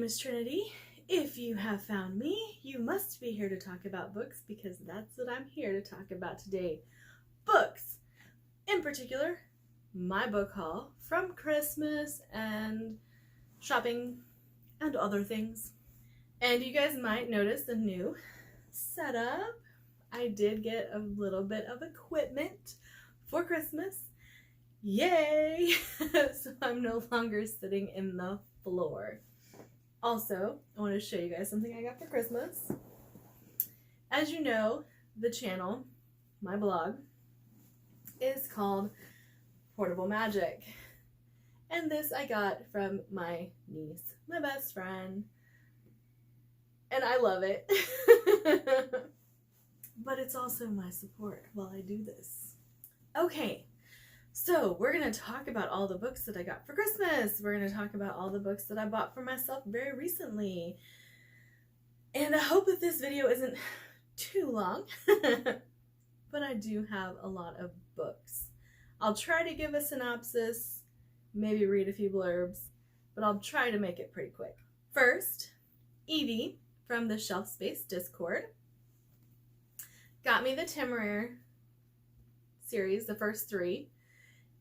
name is Trinity. If you have found me, you must be here to talk about books because that's what I'm here to talk about today. Books! In particular, my book haul from Christmas and shopping and other things. And you guys might notice a new setup. I did get a little bit of equipment for Christmas. Yay! So I'm no longer sitting in the floor. Also, I want to show you guys something I got for Christmas. As you know, the channel, my blog, is called Portable Magic. And this I got from my niece, my best friend. And I love it. But it's also my support while I do this. Okay. So we're going to talk about all the books that I got for Christmas. We're going to talk about all the books that I bought for myself very recently. And I hope that this video isn't too long, but I do have a lot of books. I'll try to give a synopsis, maybe read a few blurbs, but I'll try to make it pretty quick. First, Evie from the Shelf Space Discord got me the Temeraire series, the first 3.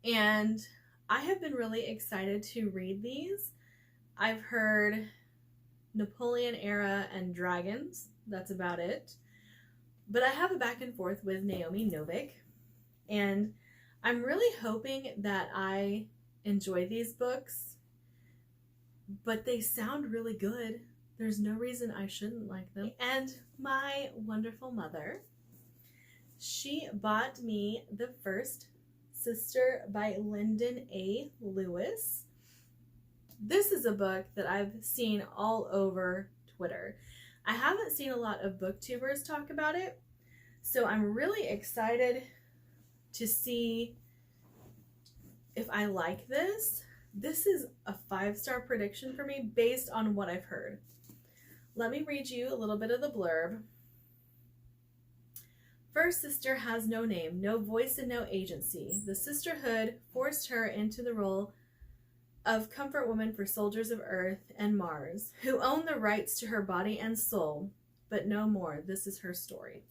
And I have been really excited to read these. I've heard Napoleon Era and Dragons. That's about it. But I have a back and forth with Naomi Novik. And I'm really hoping that I enjoy these books. But they sound really good. There's no reason I shouldn't like them. And my wonderful mother, she bought me the first Sister by Lyndon A. Lewis. This is a book that I've seen all over Twitter. I haven't seen a lot of booktubers talk about it, so I'm really excited to see if I like this. This is a 5-star prediction for me based on what I've heard. Let me read you a little bit of the blurb. First sister has no name, no voice, and no agency. The sisterhood forced her into the role of comfort woman for soldiers of Earth and Mars, who own the rights to her body and soul, but no more. This is her story.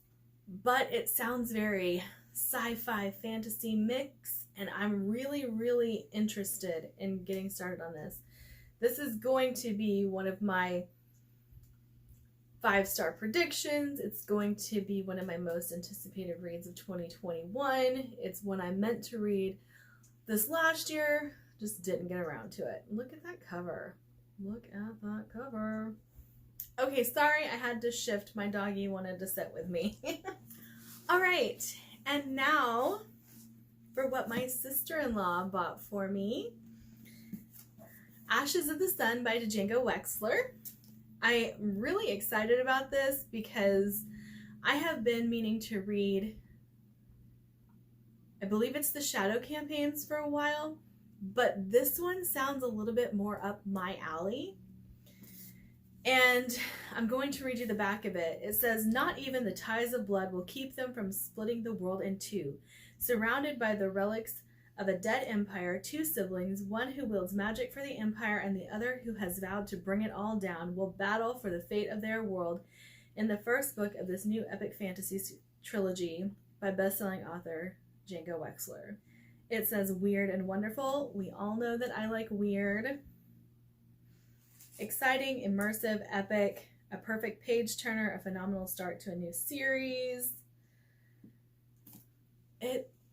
But it sounds very sci-fi fantasy mix, and I'm really, really interested in getting started on this. This is going to be one of my 5-star predictions. It's going to be one of my most anticipated reads of 2021. It's one I meant to read this last year, just didn't get around to it. Look at that cover. Look at that cover. Okay, sorry I had to shift. My doggy wanted to sit with me. All right, and now for what my sister-in-law bought for me. Ashes of the Sun by Django Wexler. I'm really excited about this because I have been meaning to read, I believe it's the Shadow Campaigns for a while, but this one sounds a little bit more up my alley. And I'm going to read you the back of it. It says, not even the ties of blood will keep them from splitting the world in two. Surrounded by the relics of a dead empire, 2 siblings, one who wields magic for the empire and the other who has vowed to bring it all down, will battle for the fate of their world in the first book of this new epic fantasy trilogy by best-selling author Django Wexler. It says weird and wonderful. We all know that I like weird. Exciting, immersive, epic, a perfect page-turner, a phenomenal start to a new series.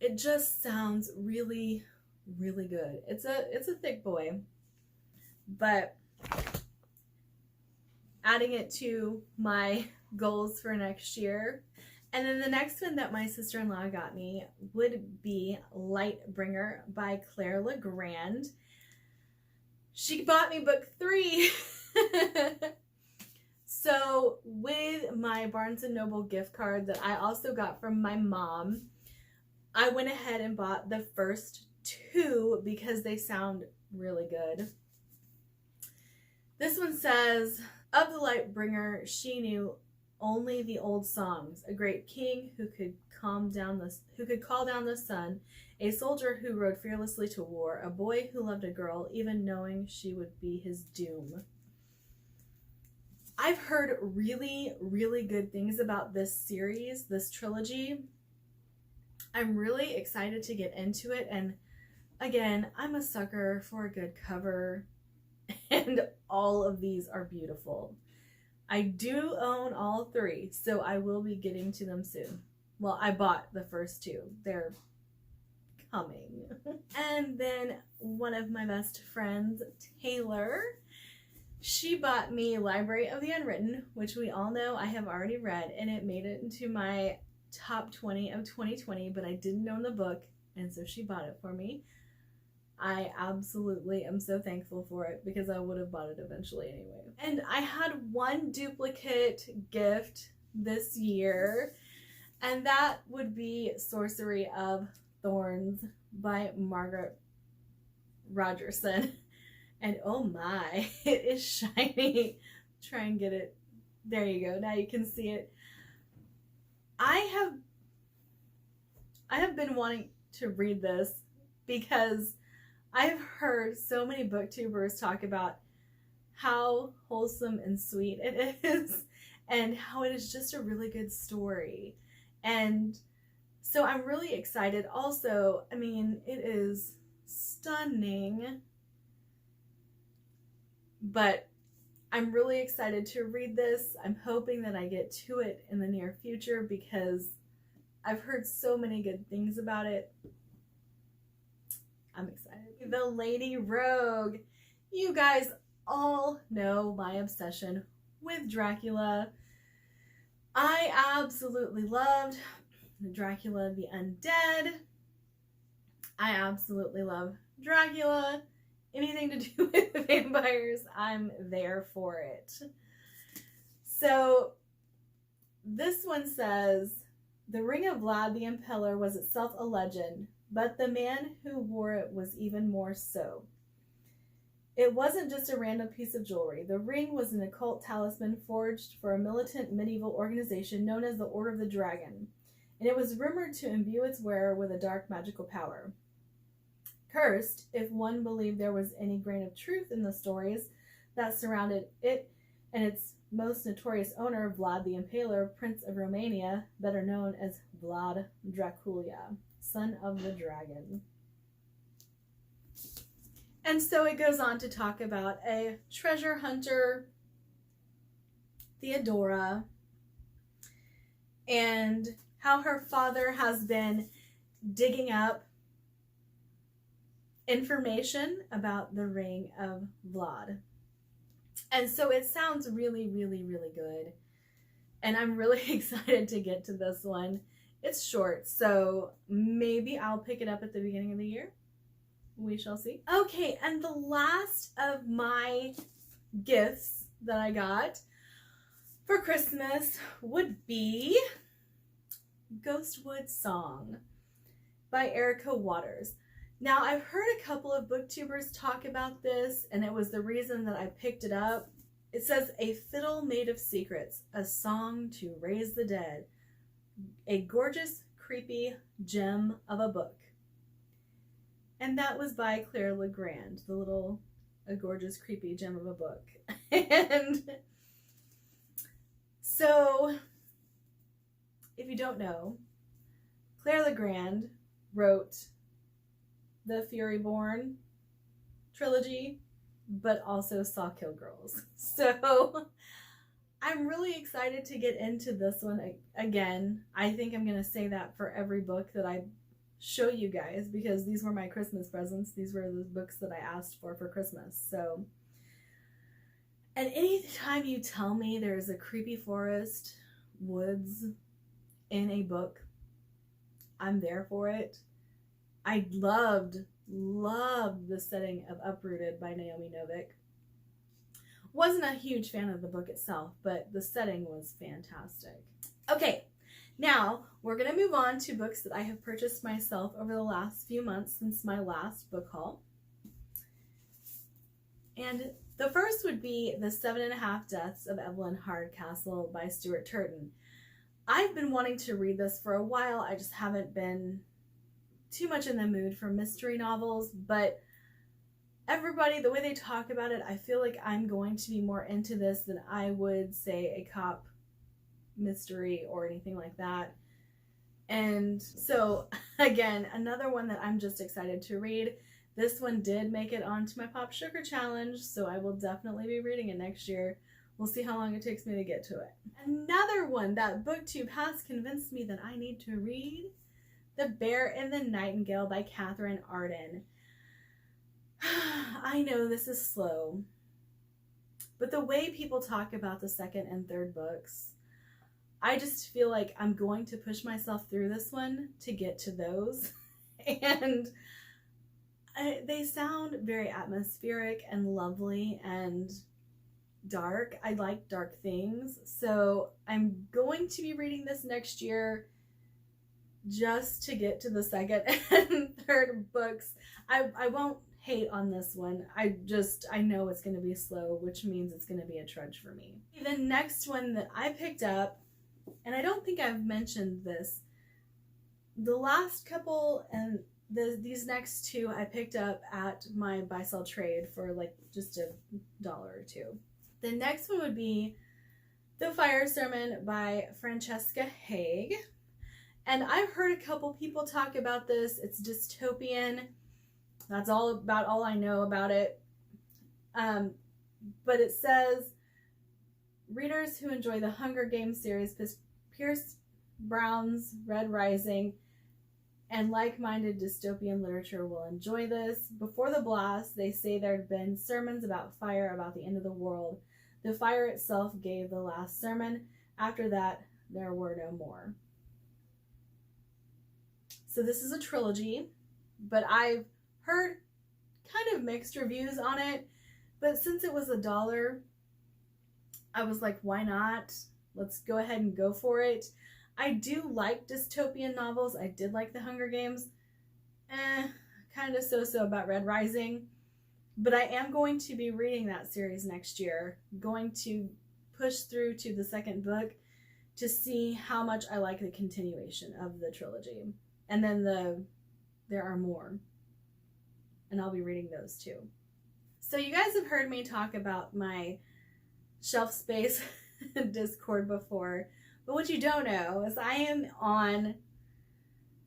It just sounds really, really good. It's a thick boy, but adding it to my goals for next year. And then the next one that my sister-in-law got me would be Lightbringer by Claire Legrand. She bought me book 3. So with my Barnes & Noble gift card that I also got from my mom, I went ahead and bought the first 2 because they sound really good. This one says, of the Lightbringer, she knew only the old songs, a great king who could call down the sun, a soldier who rode fearlessly to war, a boy who loved a girl, even knowing she would be his doom. I've heard really, really good things about this series, this trilogy. I'm really excited to get into it. And again, I'm a sucker for a good cover, and all of these are beautiful. I do own all three, so I will be getting to them soon. Well, I bought the first two. They're coming. And then one of my best friends, Taylor, she bought me Library of the Unwritten, which we all know I have already read, and it made it into my top 20 of 2020, but I didn't own the book, and so she bought it for me. I absolutely am so thankful for it because I would have bought it eventually anyway. And I had one duplicate gift this year, and that would be Sorcery of Thorns by Margaret Rogerson. And oh my, it is shiny. Try and get it. There you go. Now you can see it. I have been wanting to read this because I've heard so many booktubers talk about how wholesome and sweet it is and how it is just a really good story. And so I'm really excited. Also, I mean, it is stunning, but I'm really excited to read this. I'm hoping that I get to it in the near future because I've heard so many good things about it. I'm excited. The Lady Rogue. You guys all know my obsession with Dracula. I absolutely loved Dracula the Undead. I absolutely love Dracula. Anything to do with vampires, I'm there for it. So this one says, the Ring of Vlad the Impaler was itself a legend, but the man who wore it was even more so. It wasn't just a random piece of jewelry. The ring was an occult talisman forged for a militant medieval organization known as the Order of the Dragon, and it was rumored to imbue its wearer with a dark magical power. Cursed, if one believed there was any grain of truth in the stories that surrounded it and its most notorious owner, Vlad the Impaler, Prince of Romania, better known as Vlad Dracula, son of the dragon. And so it goes on to talk about a treasure hunter, Theodora, and how her father has been digging up information about the Ring of Vlad. And so it sounds really, really, really good. And I'm really excited to get to this one. It's short, so maybe I'll pick it up at the beginning of the year. We shall see. Okay, and the last of my gifts that I got for Christmas would be Ghostwood Song by Erica Waters. Now, I've heard a couple of booktubers talk about this, and it was the reason that I picked it up. It says, a fiddle made of secrets, a song to raise the dead, a gorgeous, creepy gem of a book. And that was by Claire Legrand, a gorgeous, creepy gem of a book. And so, if you don't know, Claire Legrand wrote the Furyborn trilogy, but also Sawkill Girls. So I'm really excited to get into this one again. I think I'm going to say that for every book that I show you guys, because these were my Christmas presents. These were the books that I asked for Christmas. So, and anytime you tell me there's a creepy forest, woods in a book, I'm there for it. I loved the setting of Uprooted by Naomi Novik. Wasn't a huge fan of the book itself, but the setting was fantastic. Okay, now we're going to move on to books that I have purchased myself over the last few months since my last book haul. And the first would be The 7.5 Deaths of Evelyn Hardcastle by Stuart Turton. I've been wanting to read this for a while. I just haven't been too much in the mood for mystery novels, but everybody, the way they talk about it, I feel like I'm going to be more into this than I would say a cop mystery or anything like that. And so again, another one that I'm just excited to read. This one did make it onto my Pop Sugar Challenge, so I will definitely be reading it next year. We'll see how long it takes me to get to it. Another one that BookTube has convinced me that I need to read, The Bear and the Nightingale by Catherine Arden. I know this is slow, but the way people talk about the second and third books, I just feel like I'm going to push myself through this one to get to those. And they sound very atmospheric and lovely and dark. I like dark things. So I'm going to be reading this next year just to get to the second and third books. I won't hate on this one. I know it's going to be slow, which means it's going to be a trudge for me. The next one that I picked up, and I don't think I've mentioned this, the last couple and these next two I picked up at my buy sell trade for like just $1 or $2. The next one would be The Fire Sermon by Francesca Haig. And I've heard a couple people talk about this. It's dystopian. That's all I know about it. But it says, readers who enjoy the Hunger Games series, Pierce Brown's Red Rising, and like-minded dystopian literature will enjoy this. Before the blast, they say there had been sermons about fire, about the end of the world. The fire itself gave the last sermon. After that, there were no more. So this is a trilogy, but I've heard kind of mixed reviews on it. But since it was $1, I was like, why not? Let's go ahead and go for it. I do like dystopian novels. I did like The Hunger Games. Kind of so-so about Red Rising. But I am going to be reading that series next year. Going to push through to the second book to see how much I like the continuation of the trilogy. And then there are more. And I'll be reading those too. So you guys have heard me talk about my shelf space Discord before. But what you don't know is I am on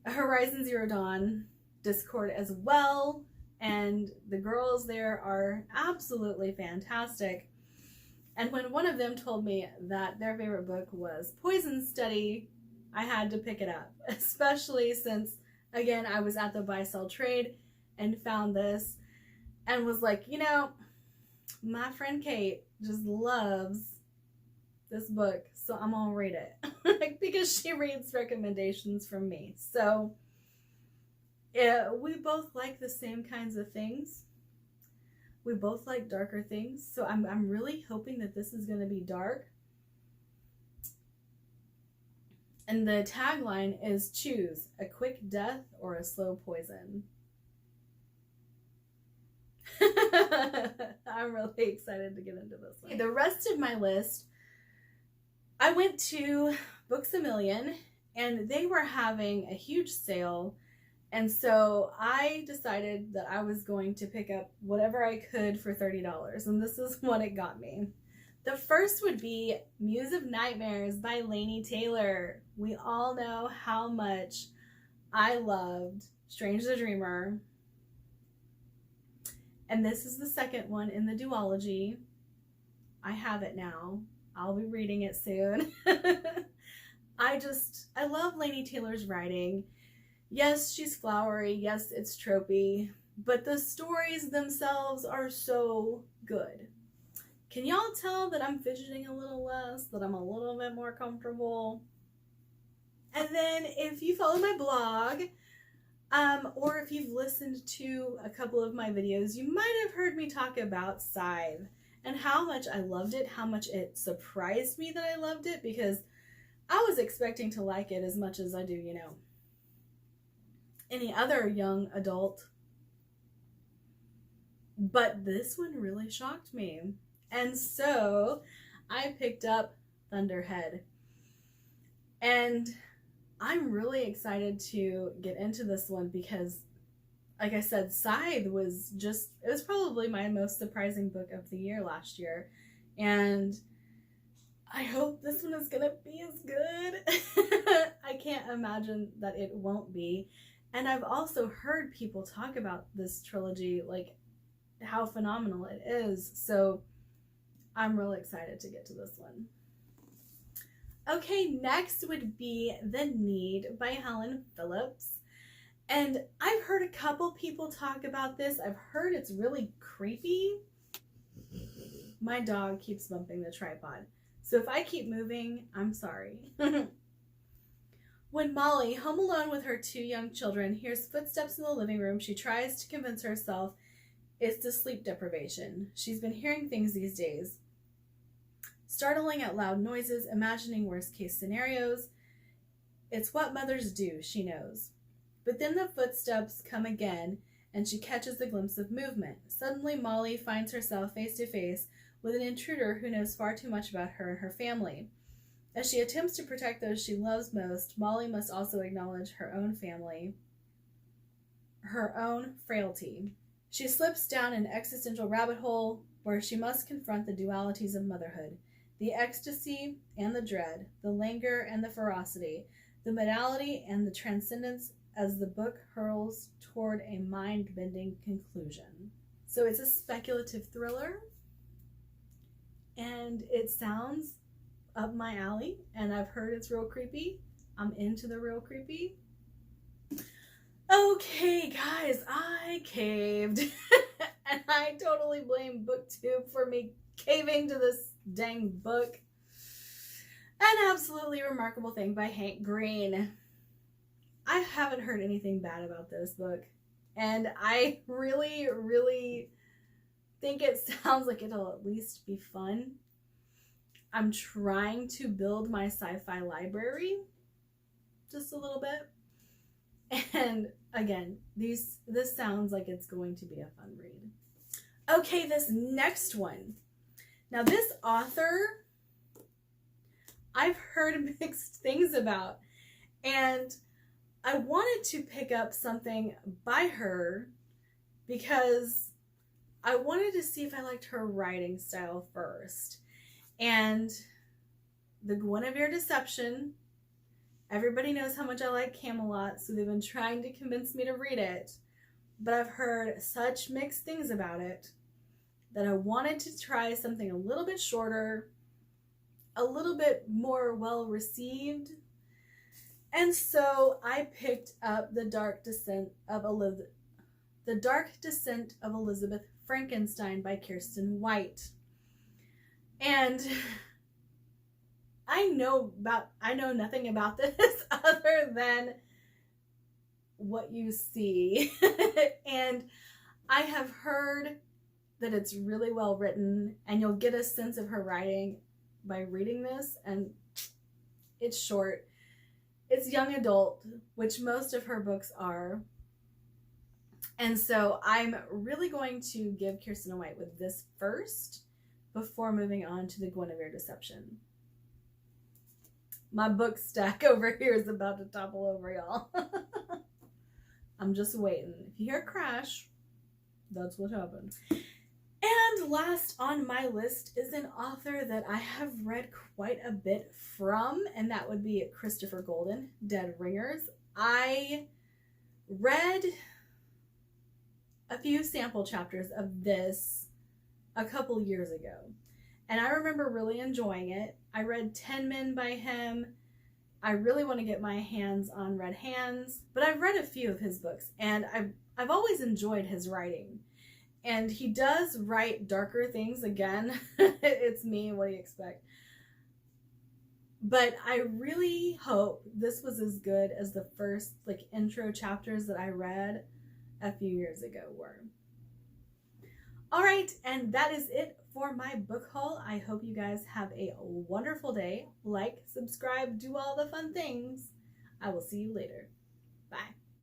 Horizon Zero Dawn Discord as well. And the girls there are absolutely fantastic. And when one of them told me that their favorite book was Poison Study, I had to pick it up. Especially since, again, I was at the buy-sell trade and found this and was like, you know, my friend Kate just loves this book, so I'm gonna read it because she reads recommendations from me. So we both like the same kinds of things. We both like darker things, so I'm really hoping that this is gonna be dark. And the tagline is, choose a quick death or a slow poison. I'm really excited to get into this one. The rest of my list, I went to Books A Million and they were having a huge sale. And so I decided that I was going to pick up whatever I could for $30. And this is what it got me. The first would be Muse of Nightmares by Laini Taylor. We all know how much I loved Strange the Dreamer. And this is the second one in the duology. I have it now. I'll be reading it soon. I love Laini Taylor's writing. Yes, she's flowery. Yes, it's tropey. But the stories themselves are so good. Can y'all tell that I'm fidgeting a little less? That I'm a little bit more comfortable? And then if you follow my blog, or if you've listened to a couple of my videos, you might have heard me talk about Scythe and how much I loved it, how much it surprised me that I loved it, because I was expecting to like it as much as I do, you know, any other young adult. But this one really shocked me. And so I picked up Thunderhead. And I'm really excited to get into this one because like I said, Scythe was just, it was probably my most surprising book of the year last year. And I hope this one is going to be as good. I can't imagine that it won't be. And I've also heard people talk about this trilogy, like how phenomenal it is. So I'm really excited to get to this one. Okay, next would be The Need by Helen Phillips. And I've heard a couple people talk about this. I've heard it's really creepy. My dog keeps bumping the tripod. So if I keep moving, I'm sorry. When Molly, home alone with her 2 young children, hears footsteps in the living room, she tries to convince herself it's the sleep deprivation. She's been hearing things these days. Startling at loud noises, imagining worst-case scenarios. It's what mothers do, she knows. But then the footsteps come again, and she catches a glimpse of movement. Suddenly, Molly finds herself face to face with an intruder who knows far too much about her and her family. As she attempts to protect those she loves most, Molly must also acknowledge her own family, her own frailty. She slips down an existential rabbit hole where she must confront the dualities of motherhood, the ecstasy and the dread, the languor and the ferocity, the modality and the transcendence as the book hurls toward a mind-bending conclusion. So it's a speculative thriller, and it sounds up my alley, and I've heard it's real creepy. I'm into the real creepy. Okay, guys, I caved. And I totally blame BookTube for me caving to this dang book. An absolutely remarkable thing by Hank Green. I haven't heard anything bad about this book, and I really, really think it sounds like it'll at least be fun. I'm trying to build my sci-fi library just a little bit. And again, this sounds like it's going to be a fun read. Okay, this next one. Now this author, I've heard mixed things about, and I wanted to pick up something by her because I wanted to see if I liked her writing style first. And the Guinevere Deception, everybody knows how much I like Camelot, so they've been trying to convince me to read it. But I've heard such mixed things about it that I wanted to try something a little bit shorter, a little bit more well received. And so I picked up The Dark Descent of Elizabeth Frankenstein by Kirsten White. And I know nothing about this other than what you see. And I have heard that it's really well written, and you'll get a sense of her writing by reading this. And it's short. It's young adult, which most of her books are. And so I'm really going to give Kirsten White with this first before moving on to the Guinevere Deception. My book stack over here is about to topple over, y'all. I'm just waiting. If you hear a crash, that's what happened. And last on my list is an author that I have read quite a bit from, and that would be Christopher Golden, Deadringers. I read a few sample chapters of this a couple years ago, and I remember really enjoying it. I read 10 Men by him. I really want to get my hands on Red Hands, but I've read a few of his books, and I've always enjoyed his writing. And he does write darker things again. It's me, what do you expect? But I really hope this was as good as the first intro chapters that I read a few years ago were. All right, and that is it for my book haul. I hope you guys have a wonderful day. Like, subscribe, do all the fun things. I will see you later. Bye.